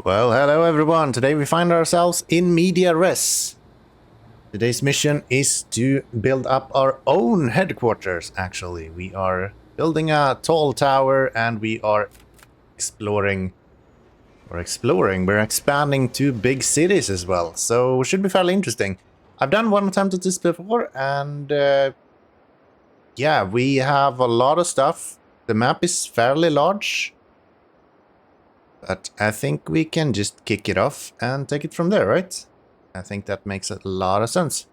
Well, hello everyone. Today we find ourselves in media res. Today's mission is to build up our own headquarters, actually. We are building a tall tower and we are exploring. We're expanding to big cities as well. So it should be fairly interesting. I've done one attempt at this before and yeah, we have a lot of stuff. The map is fairly large. But I think we can just kick it off and take it from there, right? I think that makes a lot of sense.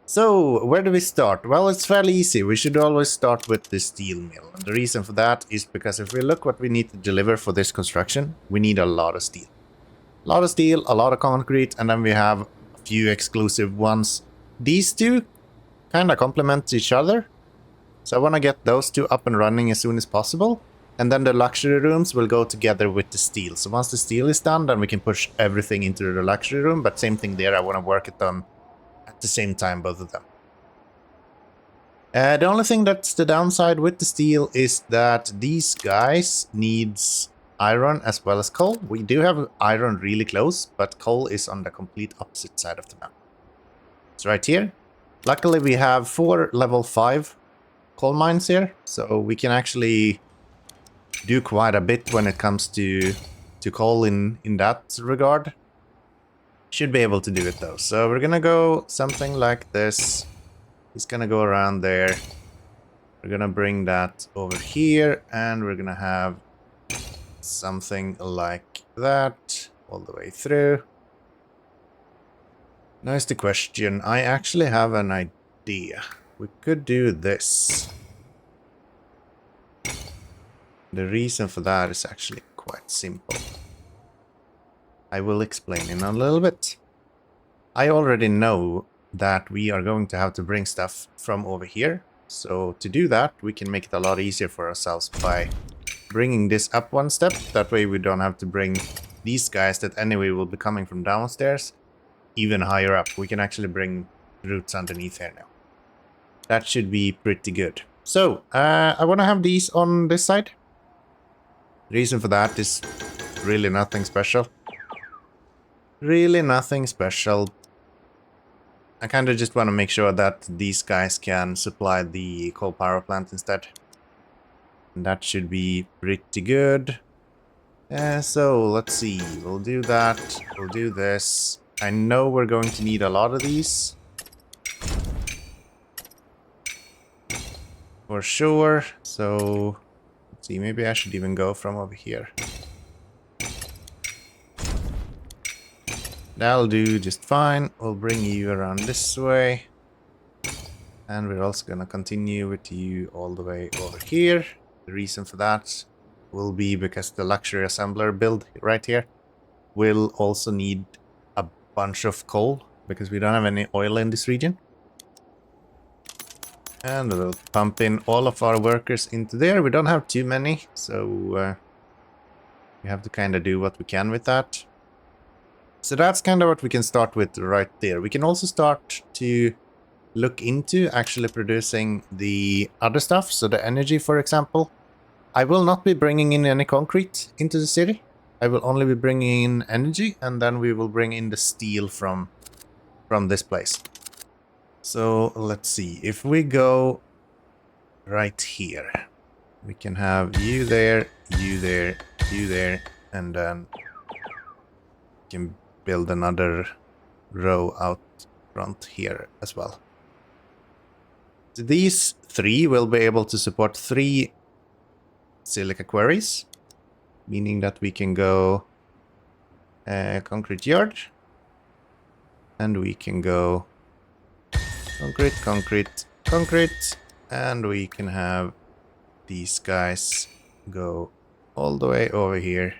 So, where do we start? Well, it's fairly easy. We should always start with the steel mill. And the reason for that is because if we look what we need to deliver for this construction, we need a lot of steel. A lot of steel, a lot of concrete, and then we have a few exclusive ones. These two kind of complement each other. So I want to get those two up and running as soon as possible. And then the luxury rooms will go together with the steel. So once the steel is done, then we can push everything into the luxury room. But same thing there, I want to work it on at the same time, both of them. The only thing that's the downside with the steel is that these guys needs iron as well as coal. We do have iron really close, but coal is on the complete opposite side of the map. It's right here. Luckily, we have 4 level 5 coal mines here, so we can actually do quite a bit when it comes to coal in that regard. Should be able to do it though. So we're gonna go something like this. It's gonna go around there. We're gonna bring that over here, and we're gonna have something like that all the way through. Now is the question. I actually have an idea. We could do this. The reason for that is actually quite simple. I will explain in a little bit. I already know that we are going to have to bring stuff from over here. So to do that, we can make it a lot easier for ourselves by bringing this up one step. That way we don't have to bring these guys that anyway will be coming from downstairs even higher up. We can actually bring roots underneath here now. That should be pretty good. So, I want to have these on this side. The reason for that is really nothing special. Really nothing special. I kind of just want to make sure that these guys can supply the coal power plant instead. And that should be pretty good. So, let's see. We'll do that. We'll do this. I know we're going to need a lot of these. For sure. So, let's see. Maybe I should even go from over here. That'll do just fine. We'll bring you around this way. And we're also going to continue with you all the way over here. The reason for that will be because the luxury assembler build right here will also need a bunch of coal because we don't have any oil in this region. And we'll pump in all of our workers into there. We don't have too many, so we have to kind of do what we can with that. So that's kind of what we can start with right there. We can also start to look into actually producing the other stuff. So the energy, for example. I will not be bringing in any concrete into the city. I will only be bringing in energy, and then we will bring in the steel from this place. So let's see. If we go right here, we can have you there, you there, you there, and then we can build another row out front here as well. So these 3 will be able to support 3 silica quarries, meaning that we can go concrete yard, and we can go concrete, concrete, concrete, and we can have these guys go all the way over here.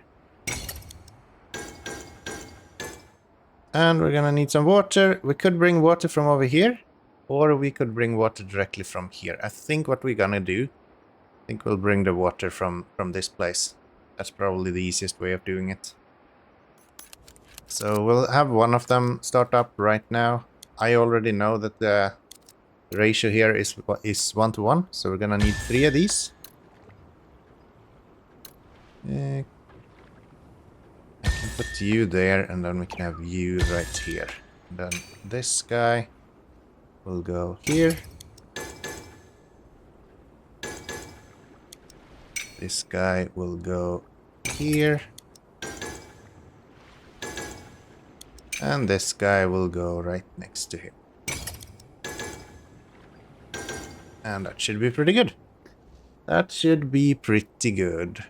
And we're gonna need some water. We could bring water from over here, or we could bring water directly from here. I think what we're gonna do, I think we'll bring the water from this place. That's probably the easiest way of doing it. So we'll have one of them start up right now. I already know that the ratio here is 1-to-1, so we're gonna need 3 of these. I can put you there, and then we can have you right here. And then this guy will go here. This guy will go here. And this guy will go right next to him. And that should be pretty good. That should be pretty good.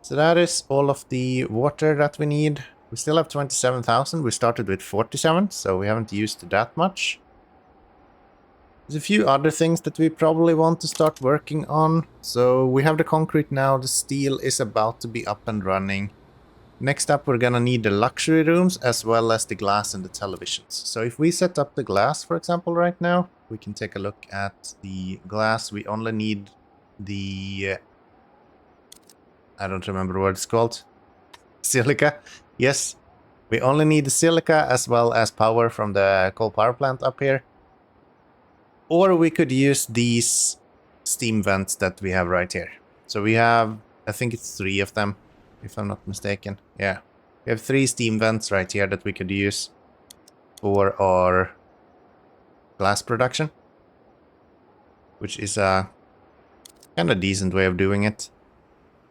So that is all of the water that we need. We still have 27,000. We started with 47, so we haven't used that much. There's a few other things that we probably want to start working on. So we have the concrete now. The steel is about to be up and running. Next up, we're gonna need the luxury rooms as well as the glass and the televisions. So if we set up the glass, for example, right now, we can take a look at the glass. We only need the... I don't remember what it's called. Silica. Yes. We only need the silica as well as power from the coal power plant up here. Or we could use these steam vents that we have right here. So we have, I think it's 3 of them, if I'm not mistaken. Yeah. We have 3 steam vents right here that we could use for our glass production. Which is a kind of decent way of doing it.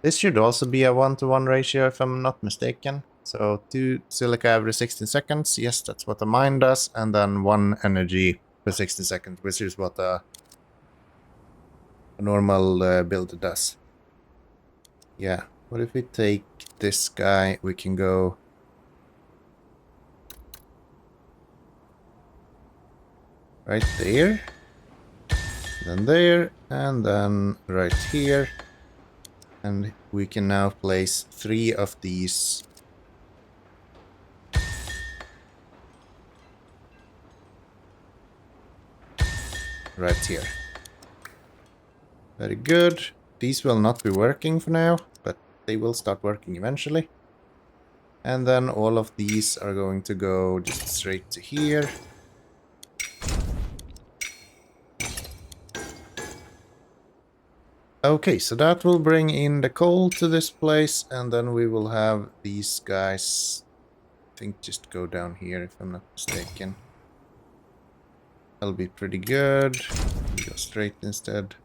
This should also be a 1-to-1 ratio if I'm not mistaken. So 2 silica every 16 seconds. Yes, that's what a mine does. And then 1 energy per 16 seconds, which is what a normal builder does. Yeah, what if we take this guy? We can go right there, then there, and then right here. And we can now place 3 of these right here. Very good. These will not be working for now, but they will start working eventually. And then all of these are going to go just straight to here. Okay, so that will bring in the coal to this place, and then we will have these guys, I think, just go down here if I'm not mistaken. That'll be pretty good. Go straight instead.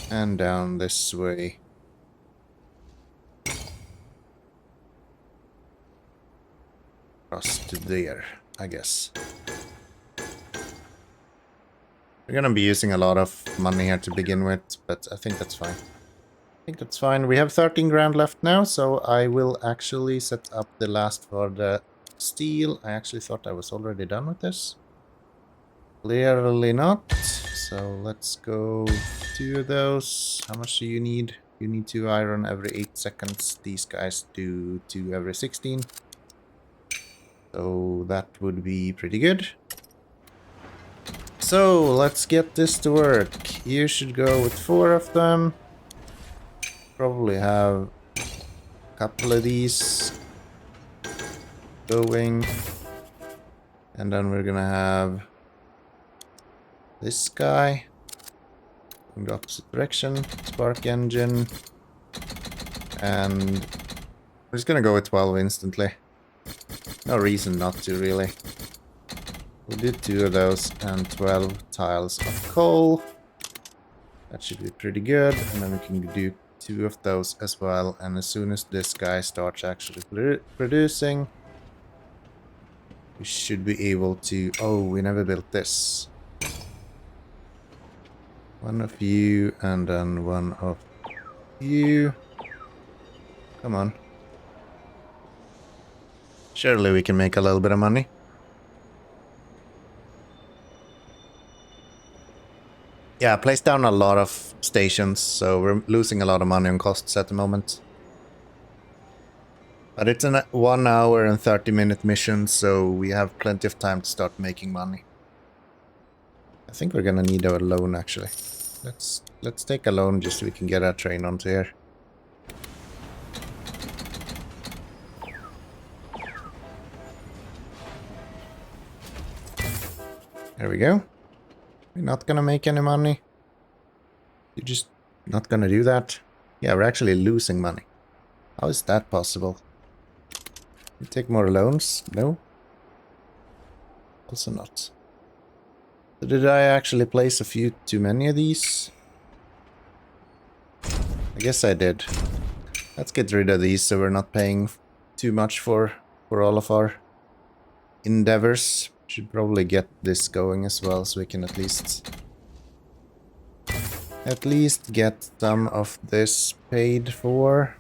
And down this way. Across to there, I guess. We're gonna be using a lot of money here to begin with, but I think that's fine. I think that's fine. We have 13 grand left now, so I will actually set up the last for the steel. I actually thought I was already done with this. Clearly not. So let's go 2 of those. How much do you need? You need 2 iron every 8 seconds. These guys do 2 every 16. So that would be pretty good. So let's get this to work. You should go with 4 of them. Probably have a couple of these going. And then we're gonna have this guy in the opposite direction. Spark engine. And we're just gonna go with 12 instantly. No reason not to, really. We'll do 2 of those and 12 tiles of coal. That should be pretty good. And then we can do 2 of those as well. And as soon as this guy starts actually producing, we should be able to... Oh, we never built this. 1 of you and then 1 of you. Come on. Surely we can make a little bit of money. Yeah, place down a lot of stations, so we're losing a lot of money on costs at the moment. But it's a 1 hour and 30-minute mission, so we have plenty of time to start making money. I think we're gonna need a loan, actually. Let's take a loan just so we can get our train onto here. There we go. We're not gonna make any money. You're just not gonna do that. Yeah, we're actually losing money. How is that possible? You take more loans? No? Also not. So did I actually place a few too many of these? I guess I did. Let's get rid of these so we're not paying too much for all of our endeavors. Should probably get this going as well so we can at least get some of this paid for.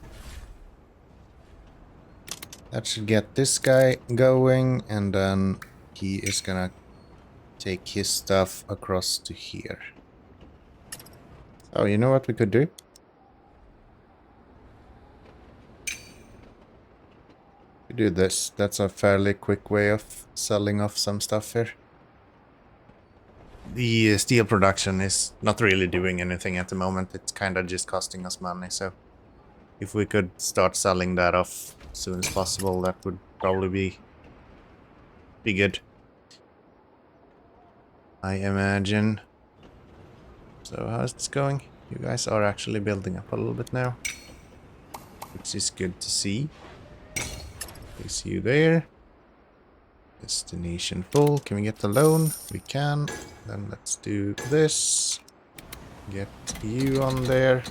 That should get this guy going, and then he is gonna take his stuff across to here. Oh, you know what we could do? We do this. That's a fairly quick way of selling off some stuff here. The steel production is not really doing anything at the moment. It's kind of just costing us money, so if we could start selling that off as soon as possible, that would probably be good, I imagine. So how's this going? You guys are actually building up a little bit now, which is good to see. Place you there. Destination full. Can we get the loan? We can. Then let's do this. Get you on there.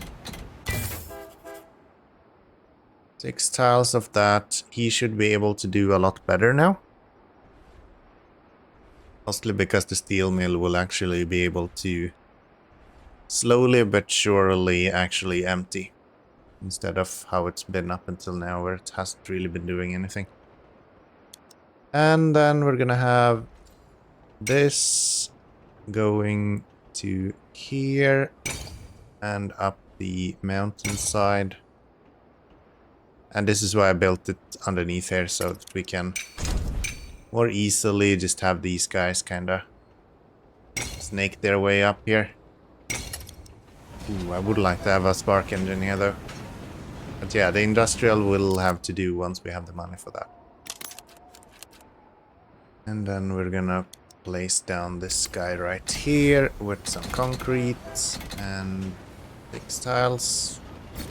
6 tiles of that. He should be able to do a lot better now. Mostly because the steel mill will actually be able to slowly but surely actually empty. Instead of how it's been up until now, where it hasn't really been doing anything. And then we're gonna have this going to here and up the mountainside. And this is why I built it underneath here, so that we can more easily just have these guys kinda snake their way up here. Ooh, I would like to have a spark engine here though. But yeah, the industrial will have to do once we have the money for that. And then we're gonna place down this guy right here with some concrete and textiles.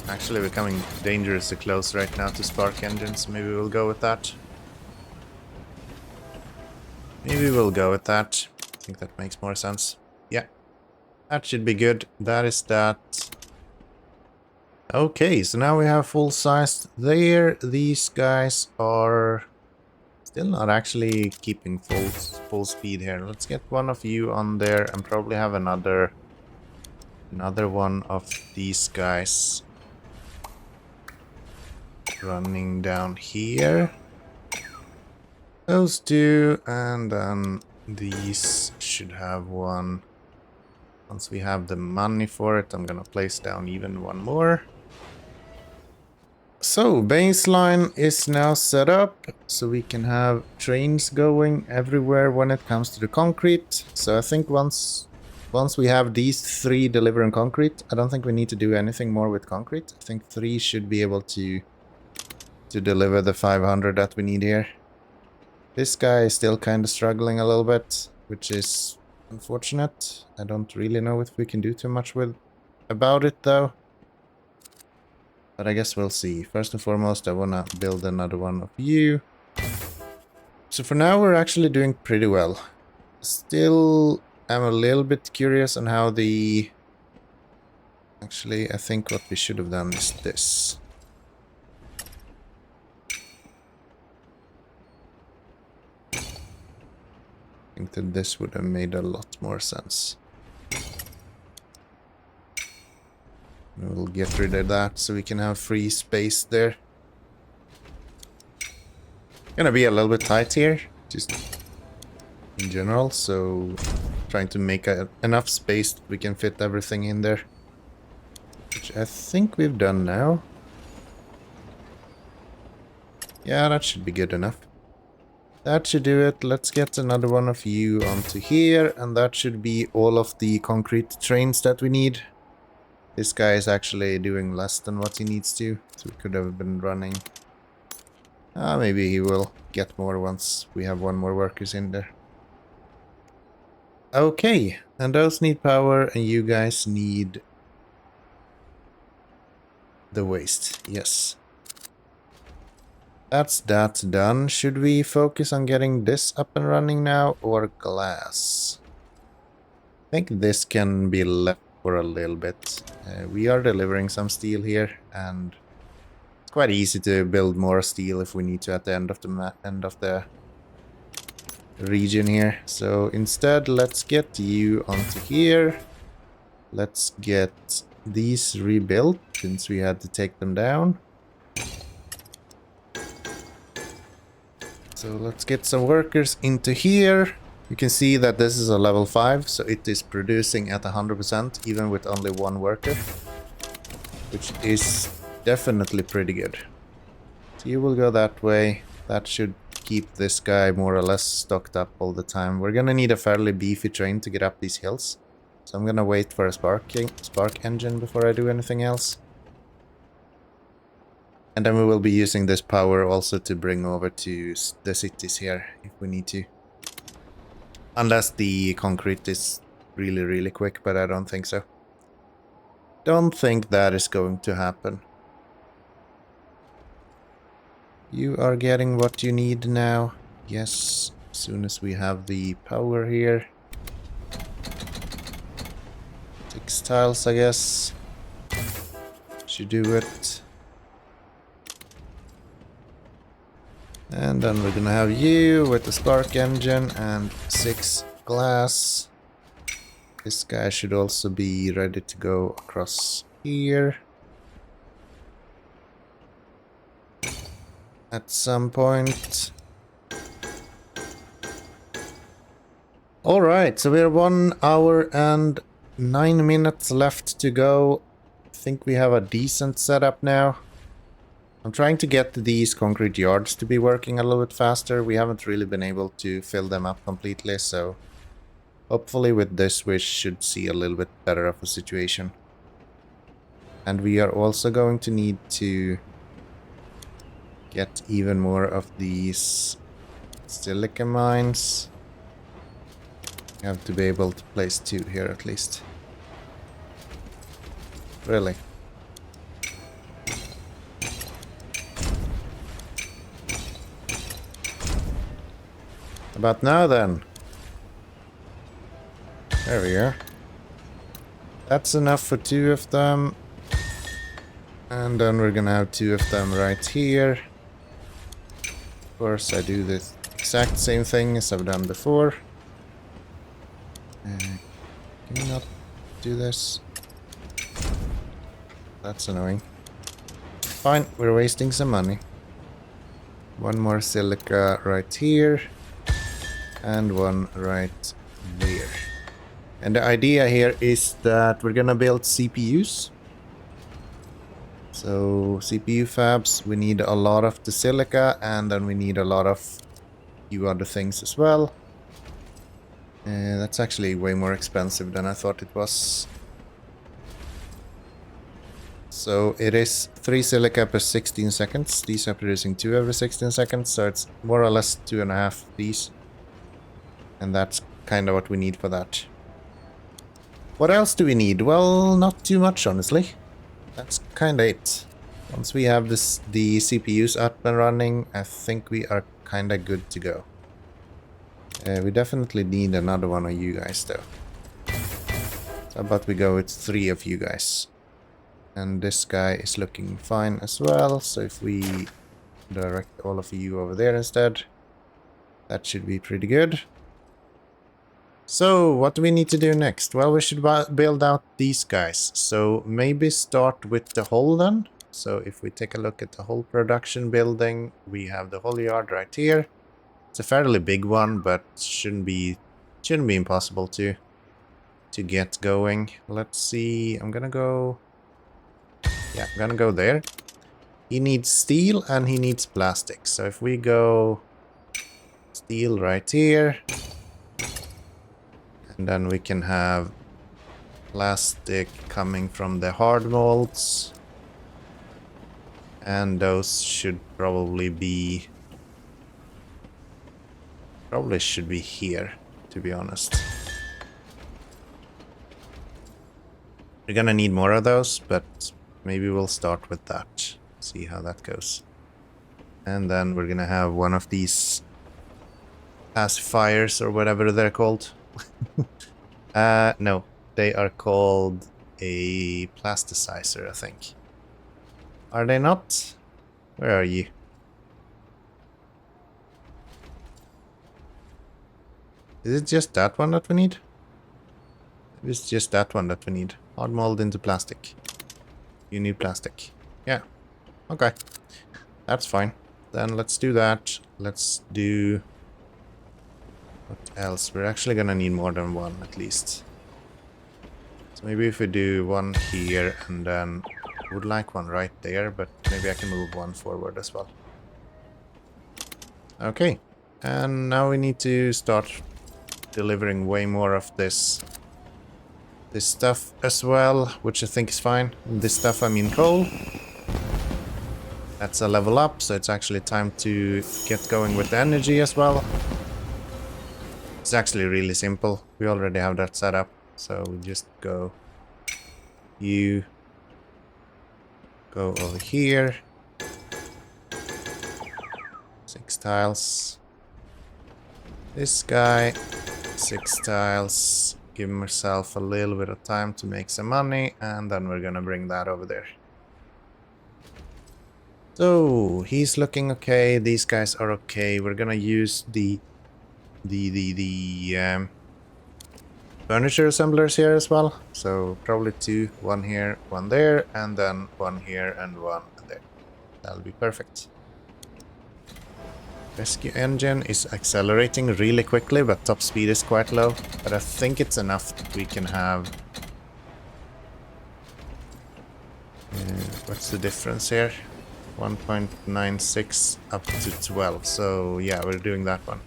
Actually becoming dangerously close right now to spark engines. Maybe we'll go with that. Maybe we'll go with that. I think that makes more sense. Yeah. That should be good. That is that. Okay, so now we have full size there. These guys are still not actually keeping full speed here. Let's get one of you on there and probably have another one of these guys running down here. Those two, and then these should have one. Once we have the money for it, I'm gonna place down even one more. So, baseline is now set up, so we can have trains going everywhere when it comes to the concrete. So I think once we have these 3 delivering concrete, I don't think we need to do anything more with concrete. I think 3 should be able to deliver the 500 that we need here. This guy is still kind of struggling a little bit, which is unfortunate. I don't really know if we can do too much about it though. But I guess we'll see. First and foremost, I want to build another one of you. So for now, we're actually doing pretty well. Still, I'm a little bit curious on how the... Actually, I think what we should have done is this. I think that this would have made a lot more sense. We'll get rid of that so we can have free space there. Gonna be a little bit tight here, just in general, so trying to make enough space that we can fit everything in there. Which I think we've done now. Yeah, that should be good enough. That should do it. Let's get another one of you onto here, and that should be all of the concrete trains that we need. This guy is actually doing less than what he needs to, so we could have been running. Maybe he will get more once we have one more workers in there. Okay, and those need power, and you guys need the waste. Yes. That's that done. Should we focus on getting this up and running now or glass? I think this can be left for a little bit. We are delivering some steel here, and it's quite easy to build more steel if we need to at the end of the region here. So instead, let's get you onto here. Let's get these rebuilt since we had to take them down. So let's get some workers into here. You can see that this is a level 5, so it is producing at 100% even with only one worker, which is definitely pretty good. So you will go that way. That should keep this guy more or less stocked up all the time. We're gonna need a fairly beefy train to get up these hills. So I'm gonna wait for a spark engine before I do anything else. And then we will be using this power also to bring over to the cities here if we need to. Unless the concrete is really, really quick, but I don't think so. Don't think that is going to happen. You are getting what you need now. Yes, as soon as we have the power here. 6 tiles, I guess. Should do it. And then we're gonna have you with the spark engine and 6 glass. This guy should also be ready to go across here. At some point. Alright, so we're 1 hour and 9 minutes left to go. I think we have a decent setup now. I'm trying to get these concrete yards to be working a little bit faster. We haven't really been able to fill them up completely, so hopefully with this we should see a little bit better of a situation. And we are also going to need to get even more of these silica mines. We have to be able to place 2 here at least. Really? About now then. There we are. That's enough for 2 of them. And then we're gonna have 2 of them right here. Of course, I do the exact same thing as I've done before. Can you not do this? That's annoying. Fine, we're wasting some money. 1 more silica right here. And 1 right there. And the idea here is that we're gonna build CPUs. So CPU fabs, we need a lot of the silica, and then we need a lot of few other things as well. That's actually way more expensive than I thought it was. So it is 3 silica per 16 seconds. These are producing 2 every 16 seconds, so it's more or less 2.5 these. And that's kind of what we need for that. What else do we need? Well, not too much, honestly. That's kind of it. Once we have the CPUs up and running, I think we are kind of good to go. We definitely need another one of you guys, though. So how about we go with 3 of you guys? And this guy is looking fine as well, so if we direct all of you over there instead, that should be pretty good. So, what do we need to do next? Well, we should build out these guys. So, maybe start with the hull then. So, if we take a look at the whole production building, we have the hull yard right here. It's a fairly big one, but shouldn't be impossible to get going. Let's see. I'm gonna go there. He needs steel and he needs plastic. So, if we go steel right here. And then we can have plastic coming from the hard molds. And those should probably should be here, to be honest. We're gonna need more of those, but maybe we'll start with that. See how that goes. And then we're gonna have one of these pacifiers or whatever they're called. No, they are called a plasticizer, I think. Are they not? Where are you? Is it just that one that we need? It's just that one that we need. Hard mold into plastic. You need plastic. Yeah. Okay. That's fine. Then let's do that. Let's do... What else? We're actually gonna need more than one at least. So maybe if we do one here and then... I would like one right there, but maybe I can move one forward as well. Okay. And now we need to start delivering way more of this stuff as well, which I think is fine. This stuff, I mean coal. That's a level up, so it's actually time to get going with the energy as well. It's actually really simple. We already have that set up, so we just go... You... Go over here. 6 tiles. This guy. 6 tiles. Give myself a little bit of time to make some money, and then we're gonna bring that over there. So he's looking okay. These guys are okay. We're gonna use the furniture assemblers here as well. So probably 2, 1 here, 1 there, and then 1 here and 1 there. That'll be perfect. Rescue engine is accelerating really quickly, but top speed is quite low. But I think it's enough that we can have... what's the difference here? 1.96 up to 12. So yeah, we're doing that one.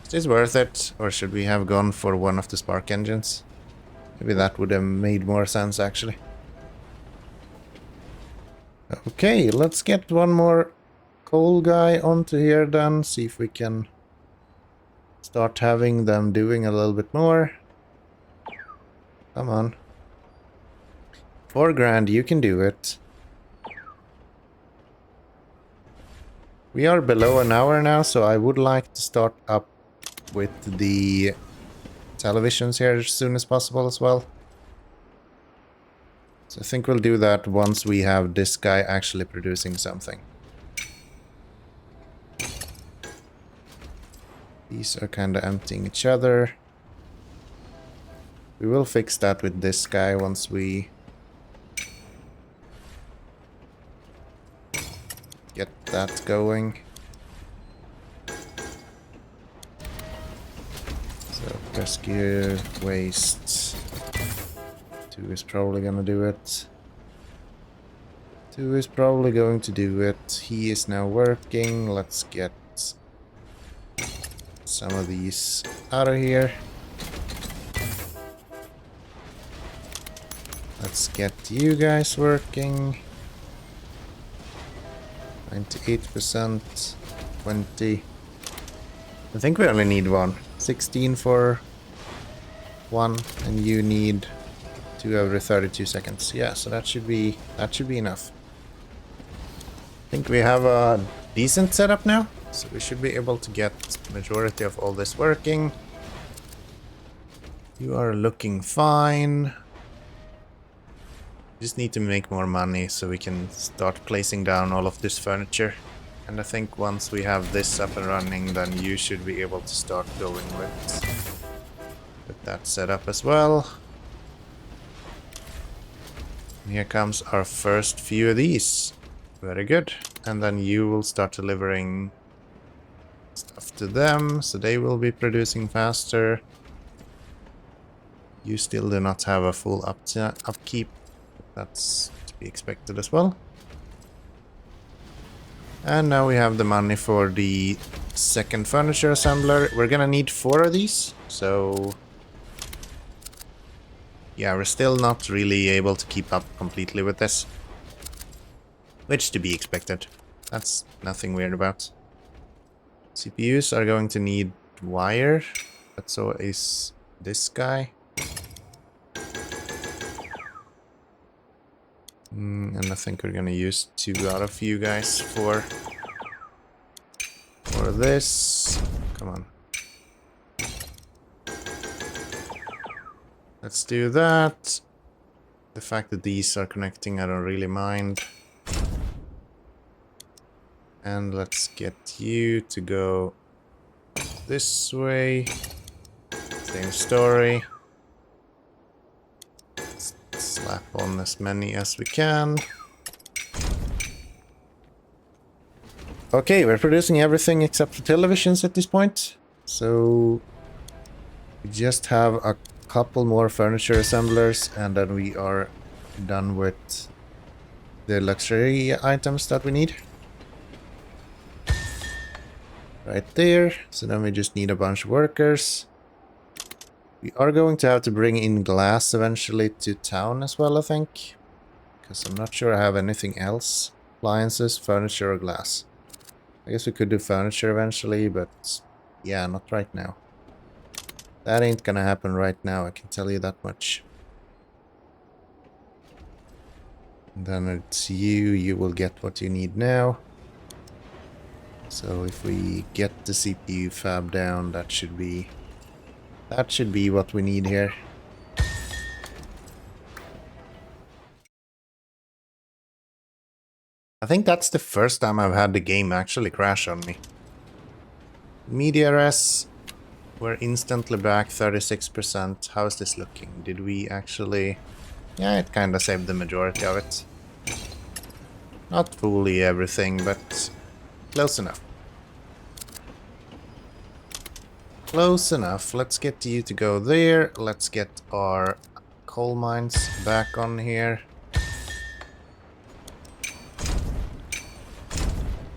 Is this worth it? Or should we have gone for one of the spark engines? Maybe that would have made more sense actually. Okay, let's get one more coal guy onto here then. See if we can start having them doing a little bit more. Come on. 4 grand, you can do it. We are below an hour now, so I would like to start up with the televisions here as soon as possible as well. So I think we'll do that once we have this guy actually producing something. These are kind of emptying each other. We will fix that with this guy once we get that going. So rescue waste. 2 is probably gonna do it. 2 is probably going to do it. He is now working. Let's get some of these out of here. Let's get you guys working. 98%, 20. I think we only need 1. 16 for 1, and you need 2 every 32 seconds. Yeah, so that should be enough. I think we have a decent setup now, so we should be able to get the majority of all this working. You are looking fine. Just need to make more money so we can start placing down all of this furniture. And I think once we have this up and running, then you should be able to start going with that setup as well. And here comes our first few of these. Very good. And then you will start delivering stuff to them, so they will be producing faster. You still do not have a full upkeep. That's to be expected as well. And now we have the money for the second furniture assembler. We're gonna need 4 of these, so yeah, we're still not really able to keep up completely with this. Which to be expected. That's nothing weird about. CPUs are going to need wire, but so is this guy. And I think we're gonna use 2 out of you guys for this. Come on. Let's do that. The fact that these are connecting, I don't really mind. And let's get you to go this way. Same story. Let's slap on as many as we can. Okay, we're producing everything except for televisions at this point. So we just have a couple more furniture assemblers and then we are done with the luxury items that we need. Right there. So then we just need a bunch of workers. We are going to have to bring in glass eventually to town as well, I think. Because I'm not sure I have anything else. Appliances, furniture, or glass. I guess we could do furniture eventually, but yeah, not right now. That ain't gonna happen right now, I can tell you that much. And then it's you will get what you need now. So if we get the CPU fab down, that should be what we need here. I think that's the first time I've had the game actually crash on me. Media res, we're instantly back 36%. How is this looking? Did we actually... Yeah, it kind of saved the majority of it. Not fully everything, but close enough. Close enough. Let's get you to go there. Let's get our coal mines back on here.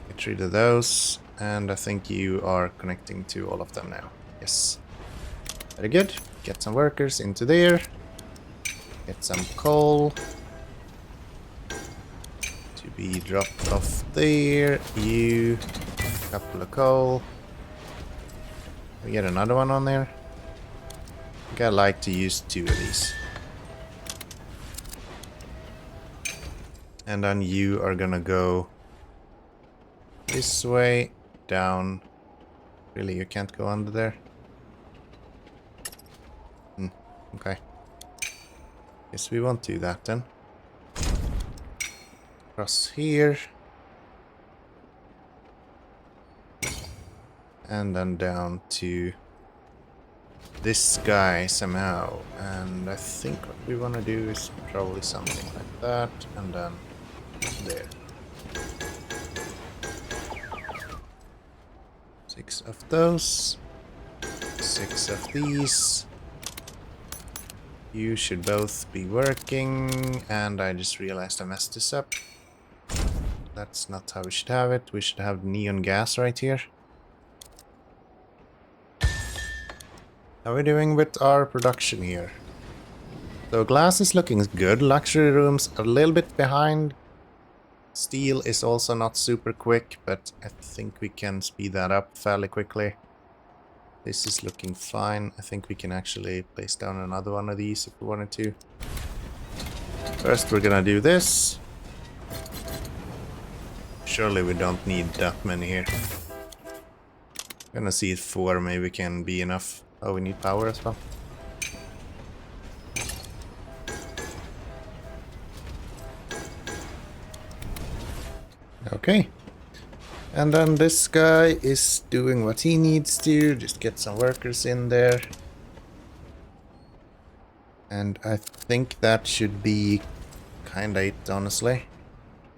Get rid of those. And I think you are connecting to all of them now. Yes. Very good. Get some workers into there. Get some coal. To be dropped off there. You. Couple of coal. We get another one on there. I think I like to use 2 of these. And then you are gonna go this way, down. Really, you can't go under there? Okay. Guess we won't do that then. Across here. And then down to this guy somehow. And I think what we want to do is probably something like that. And then there. 6 of those. 6 of these. You should both be working. And I just realized I messed this up. That's not how we should have it. We should have neon gas right here. How are we doing with our production here? So glass is looking good. Luxury rooms a little bit behind. Steel is also not super quick, but I think we can speed that up fairly quickly. This is looking fine. I think we can actually place down another one of these if we wanted to. First we're gonna do this. Surely we don't need that many here. Gonna see if 4 maybe can be enough. Oh, we need power as well. Okay. And then this guy is doing what he needs to. Just get some workers in there. And I think that should be kinda it, honestly.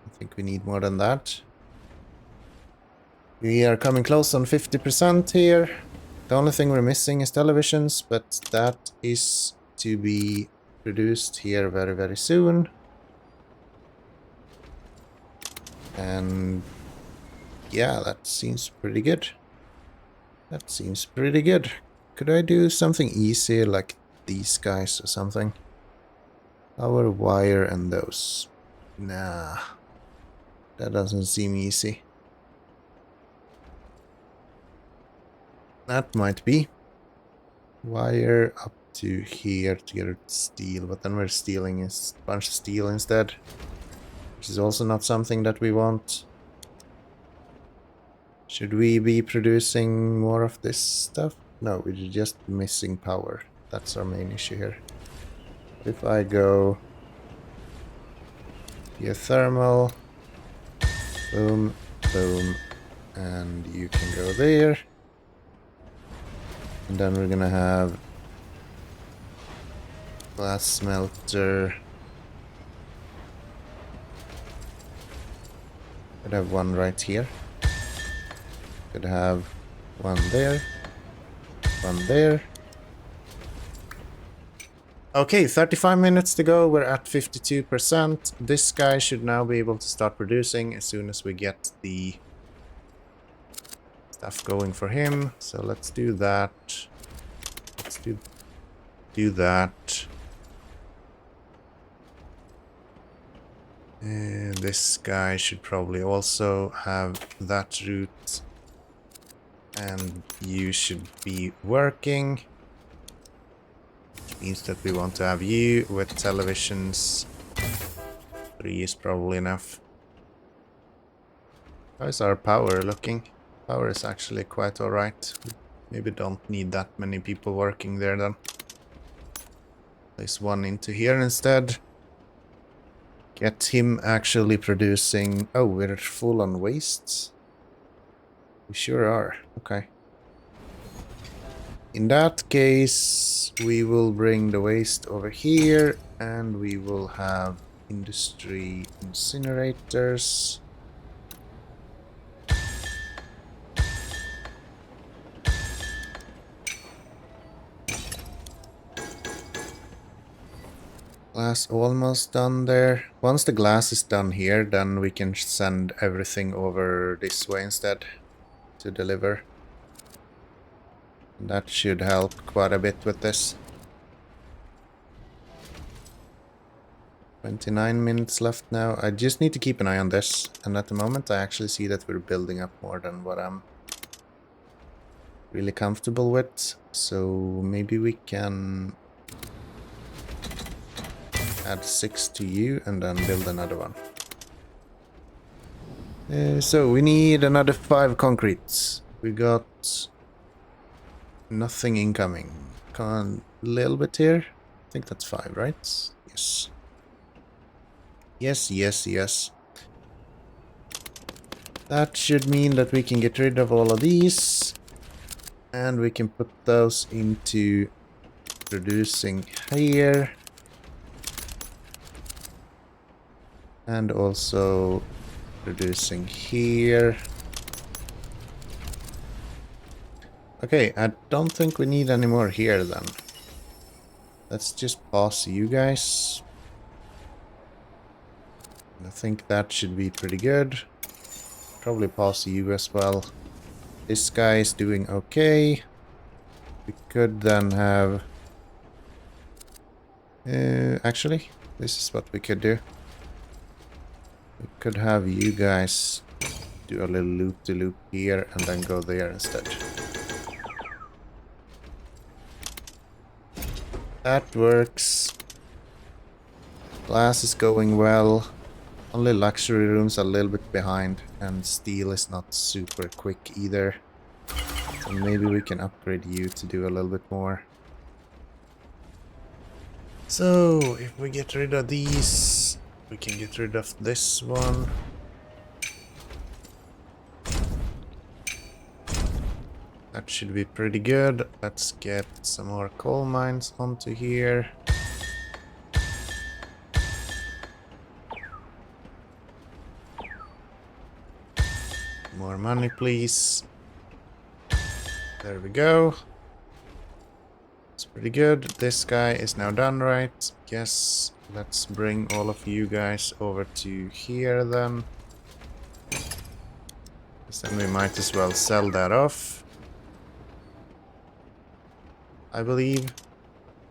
I think we need more than that. We are coming close on 50% here. The only thing we're missing is televisions, but that is to be produced here very, very soon. And yeah, that seems pretty good. That seems pretty good. Could I do something easy like these guys or something? Power wire and those. Nah. That doesn't seem easy. That might be. Wire up to here to get steel, but then we're stealing a bunch of steel instead. which is also not something that we want. Should we be producing more of this stuff? No, we're just missing power. That's our main issue here. If I go geothermal, boom, boom, and you can go there. And then we're gonna have glass smelter. Could have one right here. Could have one there. One there. Okay, 35 minutes to go. We're at 52%. This guy should now be able to start producing as soon as we get the stuff going for him. So let's do that. Let's do that. And this guy should probably also have that route. And you should be working. Which means that we want to have you with televisions. 3 is probably enough. How is our power looking? Power is actually quite alright. Maybe don't need that many people working there then. Place one into here instead. Get him actually producing... Oh, we're full on wastes? We sure are. Okay. In that case, we will bring the waste over here and we will have industry incinerators. Glass almost done there. Once the glass is done here, then we can send everything over this way instead to deliver. That should help quite a bit with this. 29 minutes left now. I just need to keep an eye on this. And at the moment I actually see that we're building up more than what I'm really comfortable with. So maybe we can add 6 to you and then build another one. So we need another 5 concretes. We got nothing incoming. A little bit here. I think that's 5, right? Yes. Yes, yes, yes. That should mean that we can get rid of all of these. And we can put those into producing here. And also producing here. Okay, I don't think we need any more here then. Let's just pause you guys. I think that should be pretty good. Probably pause you as well. This guy is doing okay. We could then have... actually, this is what we could do. We could have you guys do a little loop-de-loop here and then go there instead. That works. Glass is going well. Only luxury rooms are a little bit behind, and steel is not super quick either. So maybe we can upgrade you to do a little bit more. So if we get rid of these, we can get rid of this one. That should be pretty good. Let's get some more coal mines onto here. More money, please. There we go. It's pretty good. This guy is now done, right? Yes. Let's bring all of you guys over to here then. Because then we might as well sell that off. I believe.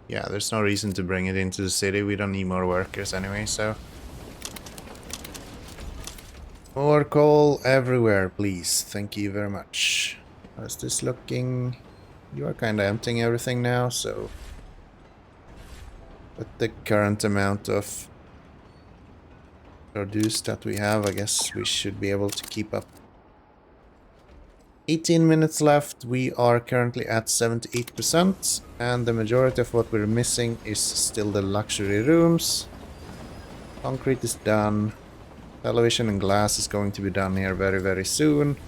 Yeah, there's no reason to bring it into the city. We don't need more workers anyway, so. More coal everywhere, please. Thank you very much. How's this looking? You are kind of emptying everything now, so... With the current amount of produce that we have, I guess we should be able to keep up. 18 minutes left. We are currently at 78%, and the majority of what we're missing is still the luxury rooms. Concrete is done. Television and glass is going to be done here very, very soon.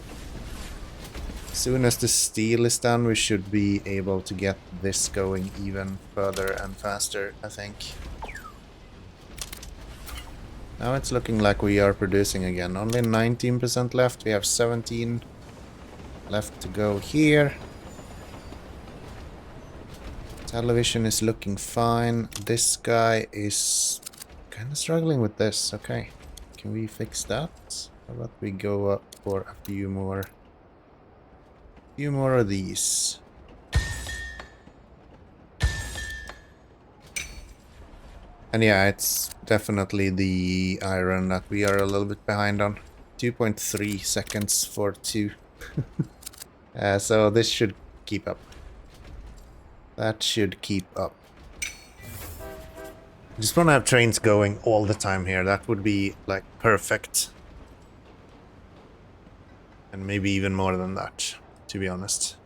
As soon as the steel is done, we should be able to get this going even further and faster, I think. Now it's looking like we are producing again. Only 19% left. We have 17 left to go here. Television is looking fine. This guy is kind of struggling with this. Okay. Can we fix that? How about we go up for a few more of these. And yeah, it's definitely the iron that we are a little bit behind on. 2.3 seconds for 2. So this should keep up. That should keep up. I just want to have trains going all the time here. That would be like perfect. And maybe even more than that, to be honest.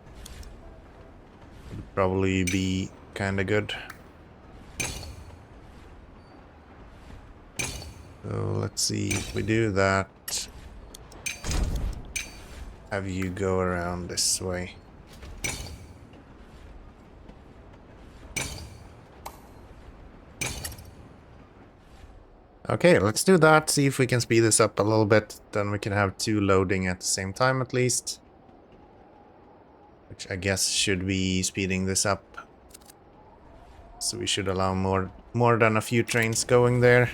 Would probably be kind of good. So let's see if we do that. Have you go around this way. Okay, let's do that. See if we can speed this up a little bit. Then we can have 2 loading at the same time at least. Which I guess should be speeding this up. So we should allow more than a few trains going there.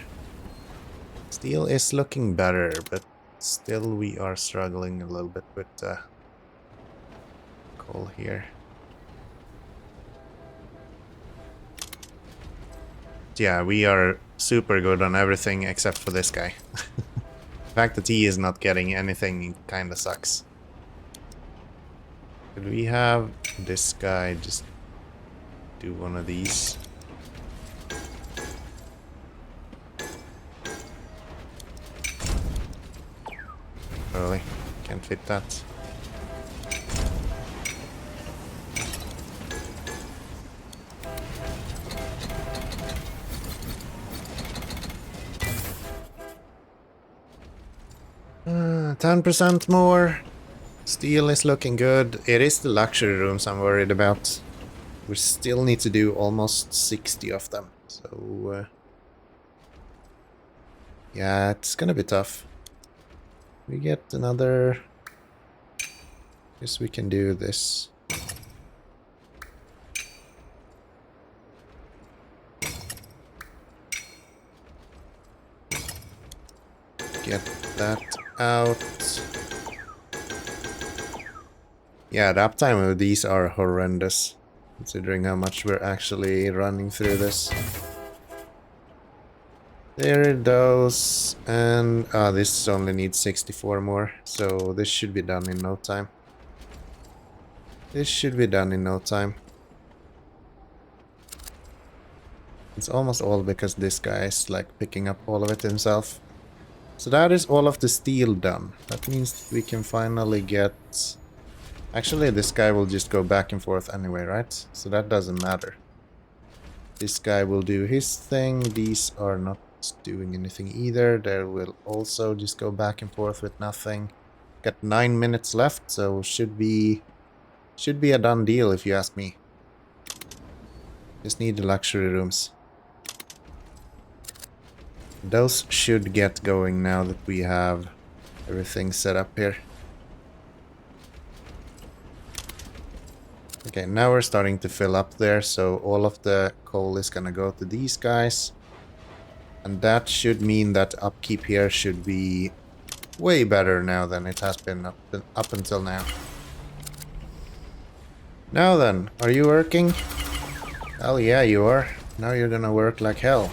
Steel is looking better, but still we are struggling a little bit with coal here. Yeah, we are super good on everything except for this guy. The fact that he is not getting anything kinda sucks. Could we have this guy just do one of these? Really? Can't fit that. Uh, 10% more. Steel is looking good. It is the luxury rooms I'm worried about. We still need to do almost 60 of them. So, yeah, it's gonna be tough. We get another... Guess we can do this. Get that out. Yeah, the uptime of these are horrendous, considering how much we're actually running through this. There it goes, and this only needs 64 more, so this should be done in no time. This should be done in no time. It's almost all because this guy is like picking up all of it himself. So that is all of the steel done. That means we can finally get... Actually, this guy will just go back and forth anyway, right? So that doesn't matter. This guy will do his thing. These are not doing anything either. They will also just go back and forth with nothing. Got 9 minutes left, so should be a done deal if you ask me. Just need the luxury rooms. Those should get going now that we have everything set up here. Okay, now we're starting to fill up there, so all of the coal is gonna go to these guys. And that should mean that upkeep here should be way better now than it has been up until now. Now then, are you working? Hell yeah, you are. Now you're gonna work like hell.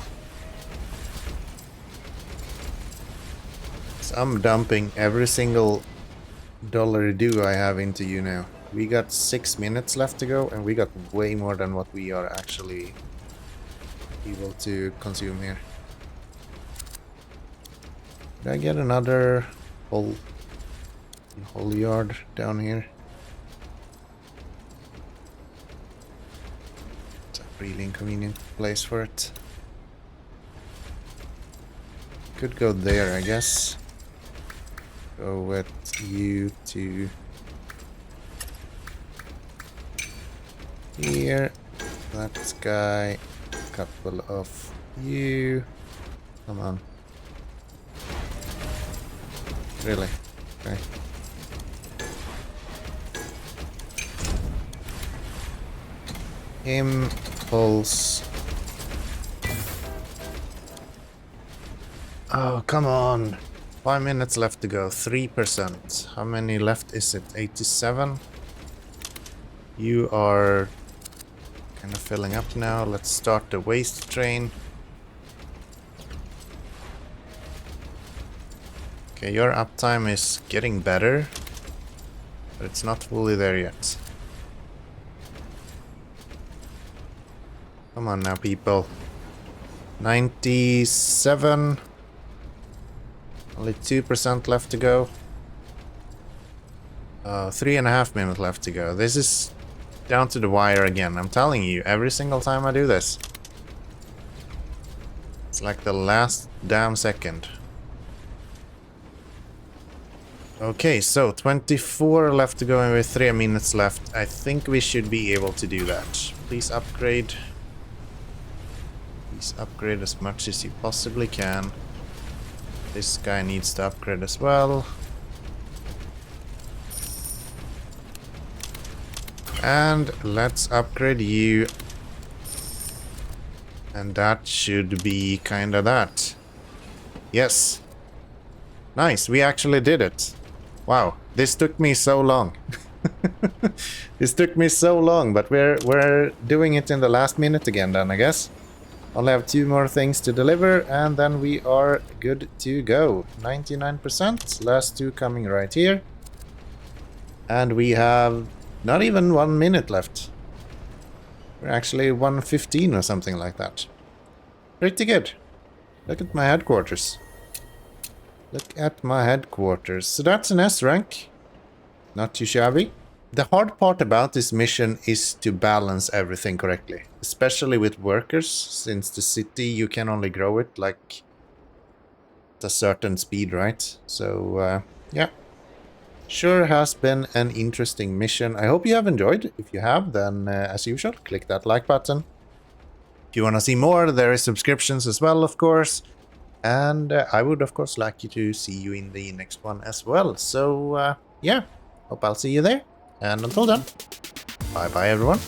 So I'm dumping every single dollar-do I have into you now. We got 6 minutes left to go, and we got way more than what we are actually able to consume here. Did I get another whole yard down here? It's a really inconvenient place for it. Could go there, I guess. Go with you to here. That guy. A couple of you. Come on. Really? Okay. Impulse. Oh, come on. 5 minutes left to go. 3%. How many left is it? 87? You are kind of filling up now. Let's start the waste train. Okay, your uptime is getting better, but it's not fully there yet. Come on now, people. 97. Only 2% left to go. 3.5 minutes left to go. This is down to the wire again. I'm telling you, every single time I do this. It's like the last damn second. Okay, so 24 left to go and with 3 minutes left. I think we should be able to do that. Please upgrade. Please upgrade as much as you possibly can. This guy needs to upgrade as well. And let's upgrade you. And that should be kinda that. Yes. Nice, we actually did it. Wow, this took me so long. This took me so long, but we're doing it in the last minute again then, I guess. Only have 2 more things to deliver, and then we are good to go. 99%, last 2 coming right here. And we have not even 1 minute left. We're actually 1:15 or something like that. Pretty good. Look at my headquarters. Look at my headquarters. So that's an S rank. Not too shabby. The hard part about this mission is to balance everything correctly. Especially with workers, since the city you can only grow it like at a certain speed, right? So, yeah. Sure has been an interesting mission. I hope you have enjoyed. If you have, then as usual, click that like button. If you want to see more, there is subscriptions as well, of course. And I would, of course, like you to see you in the next one as well. So, yeah, hope I'll see you there. And until then, bye-bye, everyone.